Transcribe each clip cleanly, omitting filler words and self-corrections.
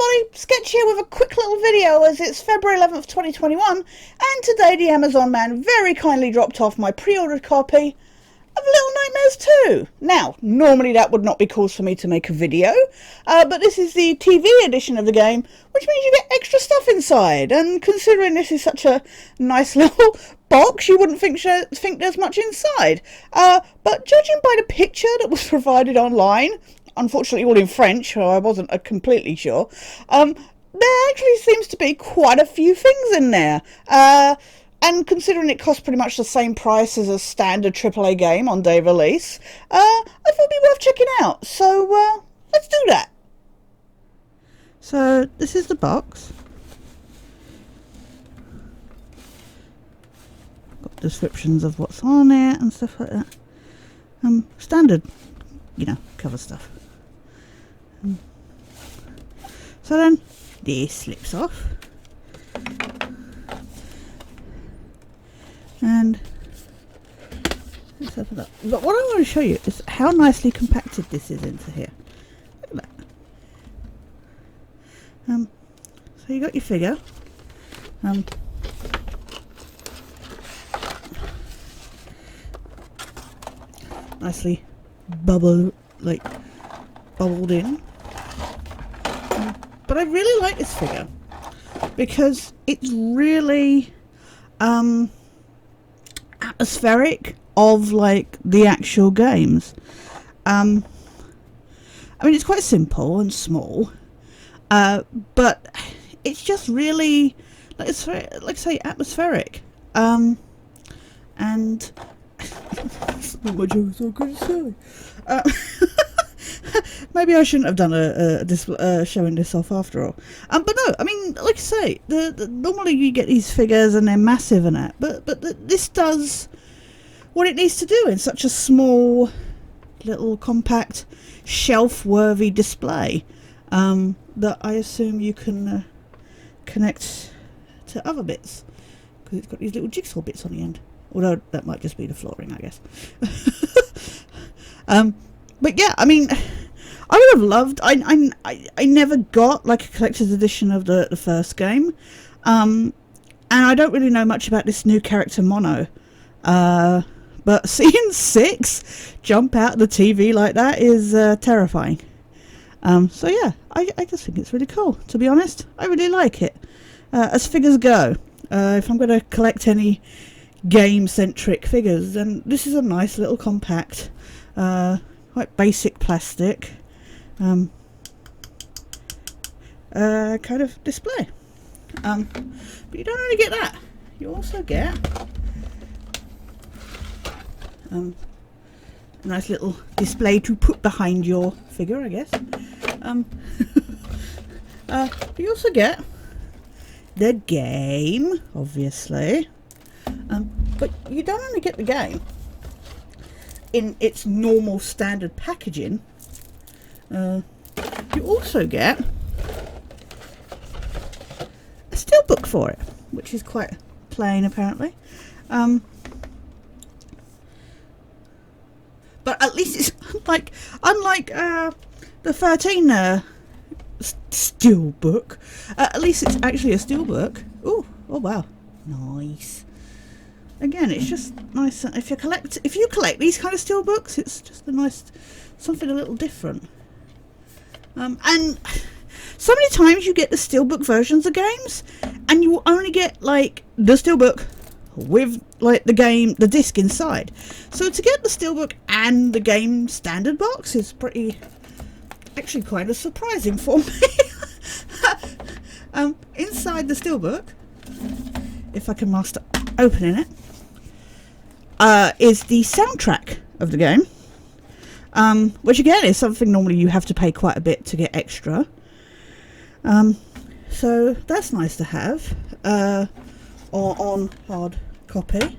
everybody, Sketch here with a quick little video as it's February 11th 2021 and today the Amazon man very kindly dropped off my pre-ordered copy of Little Nightmares 2. Now, normally that would not be cause for me to make a video, but this is the TV edition of the game, which means you get extra stuff inside, and considering this is such a nice little box, you wouldn't think there's much inside. But judging by the picture that was provided online, unfortunately all in French, so I wasn't completely sure, there actually seems to be quite a few things in there. And considering it costs pretty much the same price as a standard AAA game on day of release, I thought it'd be worth checking out. So, let's do that. So, this is the box. Got descriptions of what's on it and stuff like that. Standard, you know, cover stuff. So then, this slips off. And let's open up. But what I want to show you is how nicely compacted this is into here. Look at that. So you got your figure. Nicely bubbled in. But I really like this figure because it's really atmospheric of like the actual games. I mean, it's quite simple and small, but it's just really like I say atmospheric. And that's not much else I could say. Maybe I shouldn't have done showing this off after all. But no, I mean, like I say, normally you get these figures and they're massive and that, but this does what it needs to do in such a small, little, compact, shelf-worthy display that I assume you can connect to other bits because it's got these little jigsaw bits on the end. Although that might just be the flooring, I guess. But yeah, I mean, I would have loved. I never got like a collector's edition of the first game, and I don't really know much about this new character Mono. But seeing Six jump out of the TV like that is terrifying. So yeah, I just think it's really cool. To be honest, I really like it. As figures go, if I'm going to collect any game-centric figures, then this is a nice little compact, quite basic plastic kind of display. But you don't only get that, you also get a nice little display to put behind your figure, I guess. But you also get the game, obviously. But you don't only get the game in its normal standard packaging, you also get a steelbook for it, which is quite plain apparently. But at least it's unlike the 13 steelbook. At least it's actually a steelbook. Oh wow, nice. Again, it's just nice. If you collect these kind of steelbooks, it's just a nice something a little different. And so many times you get the steelbook versions of games, and you will only get like the steelbook with like the disc inside. So to get the steelbook and the game standard box is actually kind of surprising for me. Inside the steelbook, if I can master opening it, is the soundtrack of the game, which again is something normally you have to pay quite a bit to get extra. So that's nice to have on hard copy.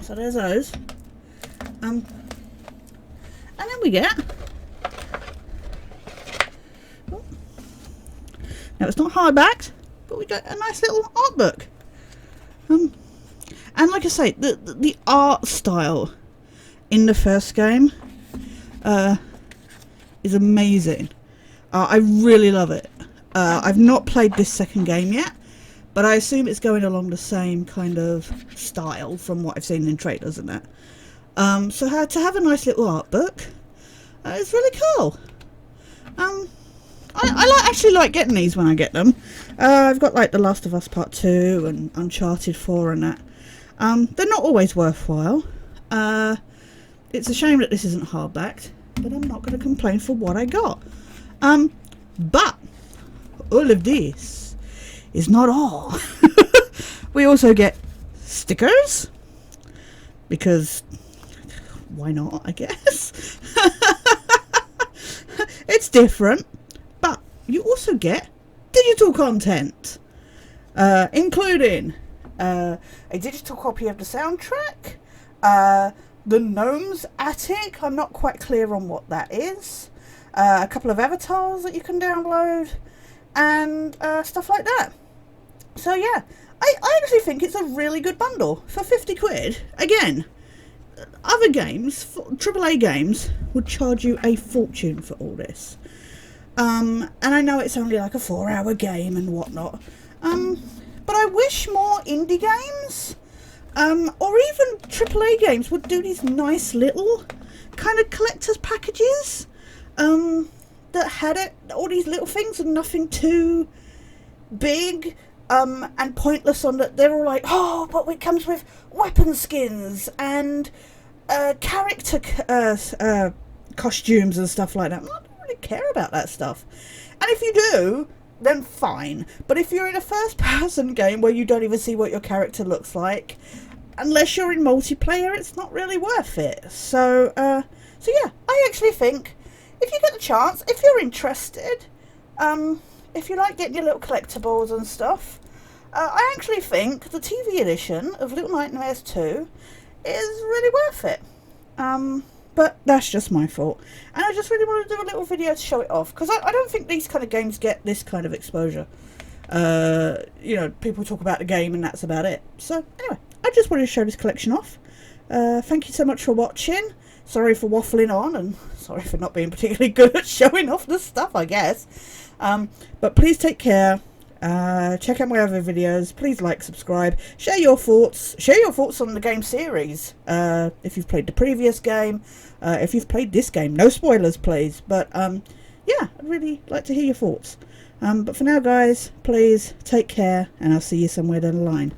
So there's those. And then we get. Now it's not hardbacked, but we got a nice little art book. And like I say, the art style in the first game is amazing. I really love it. I've not played this second game yet, but I assume it's going along the same kind of style from what I've seen in trailers and that. So to have a nice little art book is really cool. I actually like getting these when I get them. I've got like The Last of Us Part 2 and Uncharted 4 and that. They're not always worthwhile. It's a shame that this isn't hardbacked, but I'm not going to complain for what I got. But all of this is not all. We also get stickers, because why not, I guess. It's different, but you also get digital content, including a digital copy of the soundtrack, the Gnome's Attic. I'm not quite clear on what that is. A couple of avatars that you can download, and stuff like that. So yeah, I actually think it's a really good bundle for 50 quid. Again, other games, AAA games, would charge you a fortune for all this. And I know it's only like a 4-hour game and whatnot. But I wish more indie games, or even AAA games, would do these nice little kind of collector's packages. That had all these little things and nothing too big and pointless on that. They're all like, oh, but it comes with weapon skins and character costumes and stuff like that. I don't really care about that stuff. And if you do, then fine. But if you're in a first-person game where you don't even see what your character looks like, unless you're in multiplayer, it's not really worth it. So yeah, I actually think, if you get the chance, if you're interested, if you like getting your little collectibles and stuff, I actually think the TV edition of Little Nightmares 2 is really worth it. But that's just my fault. And I just really want to do a little video to show it off, because I don't think these kind of games get this kind of exposure. You know, people talk about the game and that's about it. So anyway, I just wanted to show this collection off. Thank you so much for watching. Sorry for waffling on, and sorry for not being particularly good at showing off the stuff, I guess. But please take care. Check out my other videos. Please like, subscribe, share your thoughts. Share your thoughts on the game series. If you've played the previous game, if you've played this game. No spoilers, please. But yeah, I'd really like to hear your thoughts. But for now, guys, please take care, and I'll see you somewhere down the line.